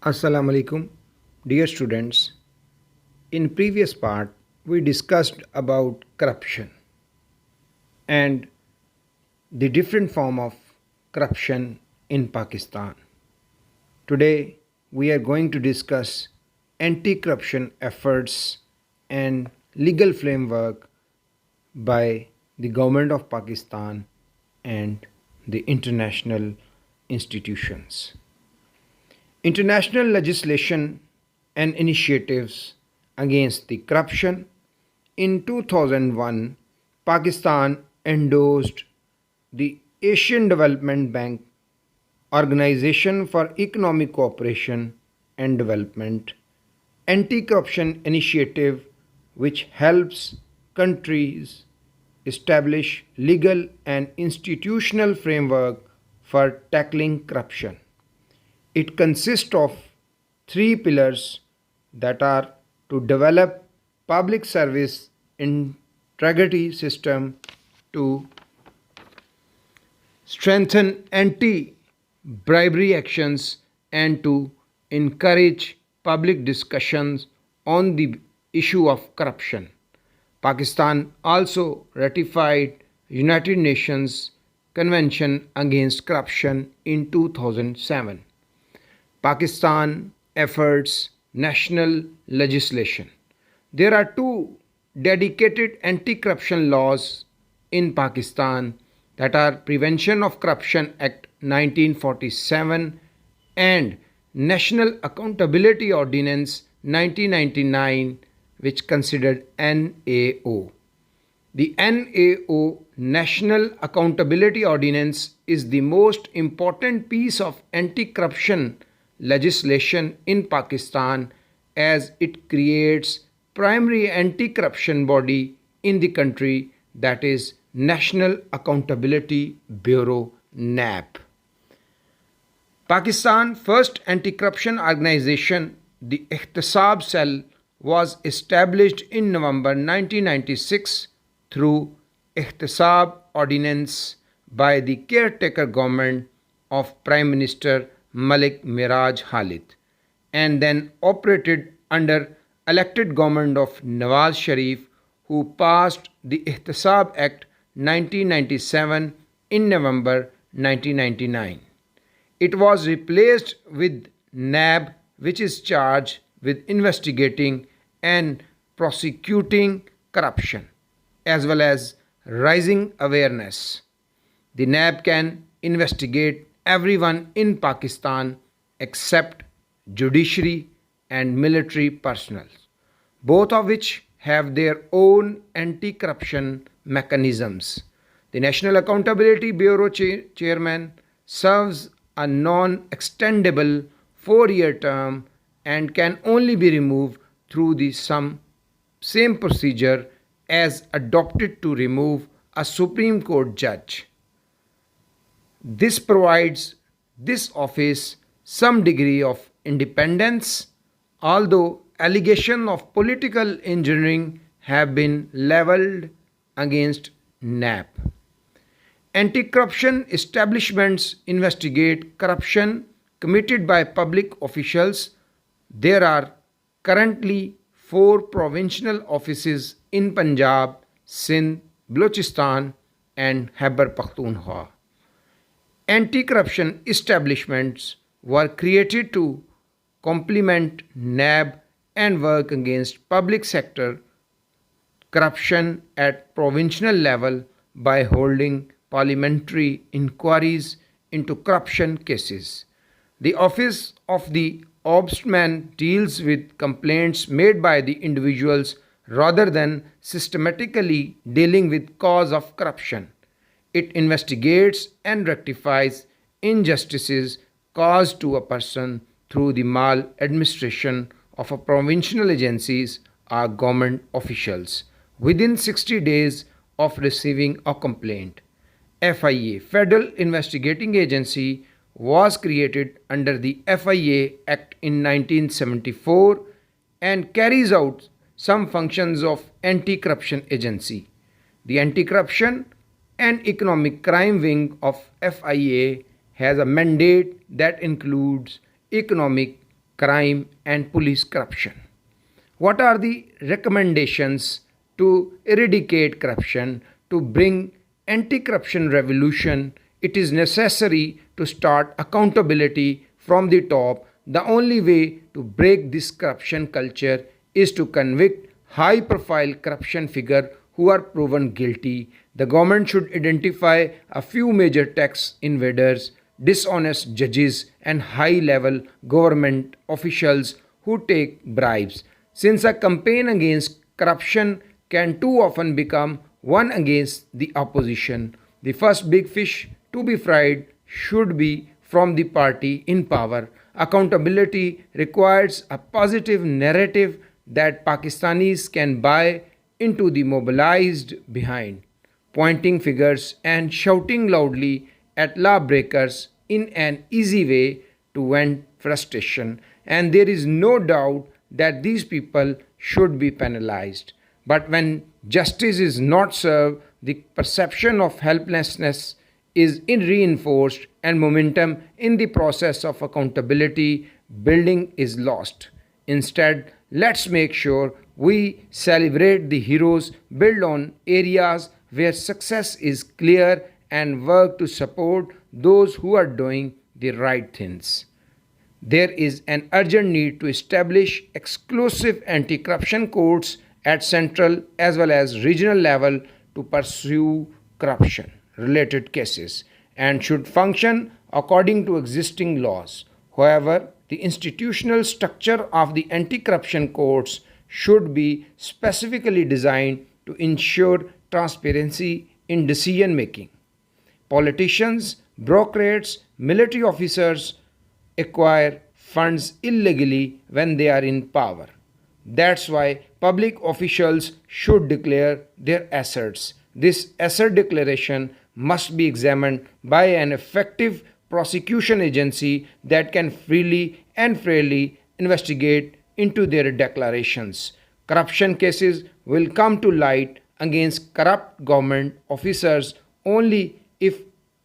Assalamu alaikum, dear students. In previous part, we discussed about corruption and the different form of corruption in Pakistan. Today, we are going to discuss anti-corruption efforts and legal framework by the government of Pakistan and the international institutions. International legislation and initiatives against the corruption. In 2001, Pakistan endorsed the Asian Development Bank Organization for Economic Cooperation and Development anti-corruption initiative which helps countries establish legal and institutional framework for tackling corruption. It consists of three pillars that are to develop public service integrity system, to strengthen anti-bribery actions, and to encourage public discussions on the issue of corruption. Pakistan also ratified United Nations Convention Against Corruption in 2007. Pakistan efforts national legislation. There are two dedicated anti-corruption laws in Pakistan, that are Prevention of Corruption Act 1947 and National Accountability Ordinance 1999, which considered NAO. The NAO, National Accountability Ordinance, is the most important piece of anti-corruption legislation in Pakistan, as it creates primary anti-corruption body in the country, that is National Accountability Bureau, NAB. Pakistan first anti-corruption organization, the Ihtisab Cell, was established in November 1996 through Ihtisab Ordinance by the caretaker government of Prime Minister Malik Miraj Khalid, and then operated under elected government of Nawaz Sharif, who passed the Ihtisab Act 1997 in November 1999. It was replaced with NAB, which is charged with investigating and prosecuting corruption, as well as raising awareness. The NAB can investigate everyone in Pakistan except judiciary and military personnel, both of which have their own anti-corruption mechanisms. The National Accountability Bureau chairman serves a non-extendable 4-year term and can only be removed through the same procedure as adopted to remove a Supreme Court judge. This provides this office some degree of independence, although allegations of political engineering have been leveled against NAB. Anti-corruption establishments investigate corruption committed by public officials. There are currently 4 provincial offices in Punjab, Sindh, Balochistan, and Khyber Pakhtunkhwa. Anti-corruption establishments were created to complement NAB and work against public sector corruption at provincial level by holding parliamentary inquiries into corruption cases. The Office of the Ombudsman deals with complaints made by the individuals rather than systematically dealing with cause of corruption. It investigates and rectifies injustices caused to a person through the maladministration of a provincial agencies or government officials within 60 days of receiving a complaint. FIA, Federal Investigating Agency, was created under the FIA Act in 1974 and carries out some functions of anti-corruption agency. The Anti-Corruption and Economic Crime Wing of FIA has a mandate that includes economic crime, and police corruption. What are the recommendations to eradicate corruption, to bring anti-corruption revolution? It is necessary to start accountability from the top. The only way to break this corruption culture is to convict high-profile corruption figures who are proven guilty. The government should identify a few major tax invaders, dishonest judges, and high-level government officials who take bribes. Since a campaign against corruption can too often become one against the opposition, the first big fish to be fried should be from the party in power. Accountability requires a positive narrative that Pakistanis can buy into, the mobilized behind, pointing fingers and shouting loudly at lawbreakers in an easy way to vent frustration. And there is no doubt that these people should be penalized. But when justice is not served, the perception of helplessness is reinforced and momentum in the process of accountability building is lost. Instead, let's make sure we celebrate the heroes, build on areas where success is clear, and work to support those who are doing the right things. There is an urgent need to establish exclusive anti-corruption courts at central as well as regional level to pursue corruption related cases and should function according to existing laws. However, the institutional structure of the anti-corruption courts should be specifically designed to ensure transparency in decision making. Politicians, bureaucrats, military officers acquire funds illegally when they are in power. That's why public officials should declare their assets. This asset declaration must be examined by an effective prosecution agency that can freely and fairly investigate into their declarations. Corruption cases will come to light against corrupt government officers only if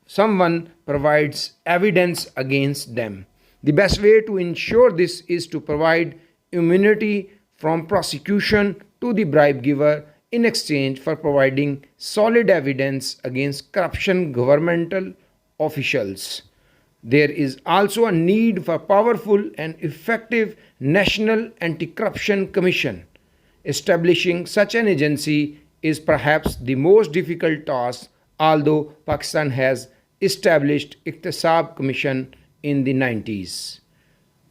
someone provides evidence against them. The best way to ensure this is to provide immunity from prosecution to the bribe giver in exchange for providing solid evidence against corruption governmental officials. There is also a need for powerful and effective National Anti-Corruption Commission. Establishing such an agency is perhaps the most difficult task, although Pakistan has established Ihtisab Commission in the 90s.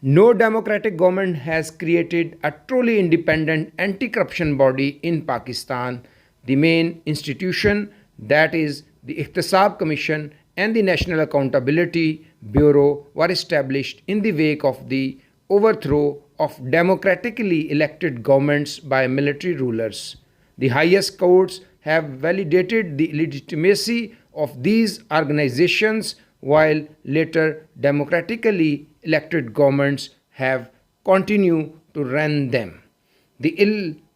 No democratic government has created a truly independent anti-corruption body in Pakistan. The main institution, that is the Ihtisab Commission and the National Accountability Bureau, were established in the wake of the overthrow of democratically elected governments by military rulers. The highest courts have validated the legitimacy of these organizations, while later democratically elected governments have continued to run them. The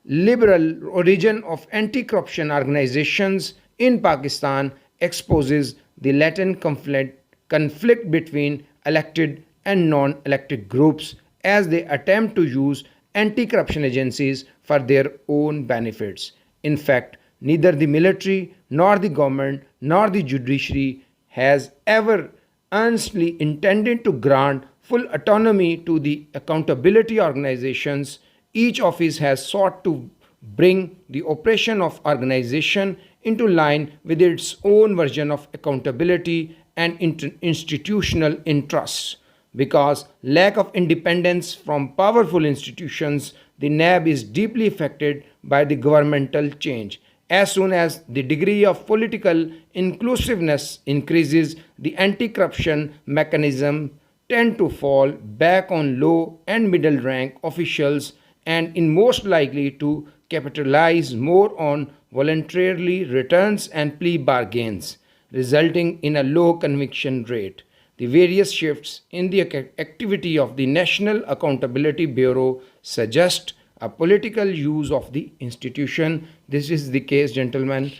illiberal origin of anti-corruption organizations in Pakistan exposes the latent conflict between elected and non-elected groups as they attempt to use anti-corruption agencies for their own benefits. In fact, neither the military nor the government nor the judiciary has ever earnestly intended to grant full autonomy to the accountability organizations. Each office has sought to bring the operation of organization into line with its own version of accountability and institutional interests. Because lack of independence from powerful institutions, the NAB is deeply affected by the governmental change. As soon as the degree of political inclusiveness increases, the anti-corruption mechanism tend to fall back on low and middle rank officials and in most likely to capitalize more on voluntarily returns and plea bargains, resulting in a low conviction rate. The various shifts in the activity of the National Accountability Bureau suggest a political use of the institution. This is the case, gentlemen,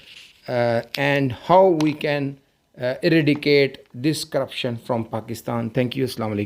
and how we can eradicate this corruption from Pakistan. Thank you. Assalamu alaikum.